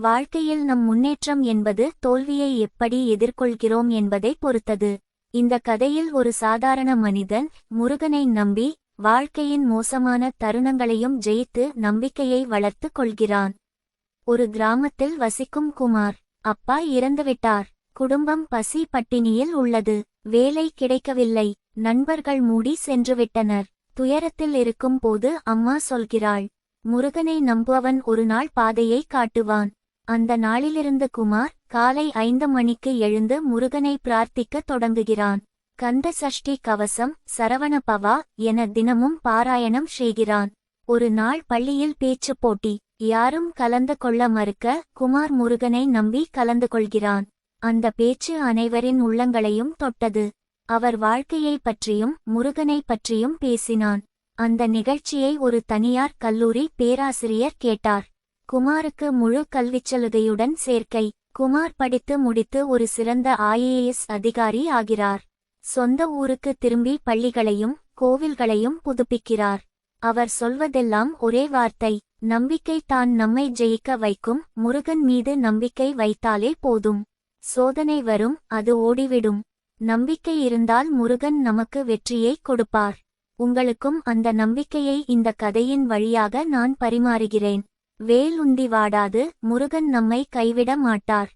வாழ்க்கையில் நம் முன்னேற்றம் என்பது தோல்வியை எப்படி எதிர்கொள்கிறோம் என்பதை பொறுத்தது. இந்த கதையில் ஒரு சாதாரண மனிதன் முருகனை நம்பி வாழ்க்கையின் மோசமான தருணங்களையும் ஜெயித்து நம்பிக்கையை வளர்த்து கொள்கிறான். ஒரு கிராமத்தில் வசிக்கும் குமார். அப்பா இறந்துவிட்டார். குடும்பம் பசி பட்டினியில் உள்ளது. வேலை கிடைக்கவில்லை. நண்பர்கள் மூடி சென்றுவிட்டனர். துயரத்தில் இருக்கும் போது அம்மா சொல்கிறாள், முருகனை நம்புவன் ஒரு நாள் பாதையை காட்டுவான். அந்த நாளிலிருந்து குமார் காலை 5 மணிக்கு எழுந்து முருகனை பிரார்த்திக்க தொடங்குகிறான். கந்த சஷ்டி கவசம், சரவண பவா என தினமும் பாராயணம் செய்கிறான். ஒரு நாள் பள்ளியில் பேச்சு போட்டி. யாரும் கலந்து கொள்ள மறுக்க குமார் முருகனை நம்பி கலந்து கொள்கிறான். அந்த பேச்சு அனைவரின் உள்ளங்களையும் தொட்டது. அவர் வாழ்க்கையை பற்றியும் முருகனை பற்றியும் பேசினான். அந்த நிகழ்ச்சியை ஒரு தனியார் கல்லூரி பேராசிரியர் கேட்டார். குமாருக்கு முழு கல்விச்சலுகையுடன் சேர்க்கை. குமார் படித்து முடித்து ஒரு சிறந்த IAS அதிகாரி ஆகிறார். சொந்த ஊருக்கு திரும்பி பள்ளிகளையும் கோவில்களையும் புதுப்பிக்கிறார். அவர் சொல்வதெல்லாம் ஒரே வார்த்தை, நம்பிக்கை தான் நம்மை ஜெயிக்க வைக்கும். முருகன் மீது நம்பிக்கை வைத்தாலே போதும். சோதனை வரும், அது ஓடிவிடும். நம்பிக்கை இருந்தால் முருகன் நமக்கு வெற்றியை கொடுப்பார். உங்களுக்கும் அந்த நம்பிக்கையை இந்த கதையின் வழியாக நான் பரிமாறுகிறேன். வேல் உந்தி வாடாது, முருகன் நம்மை கைவிட மாட்டார்.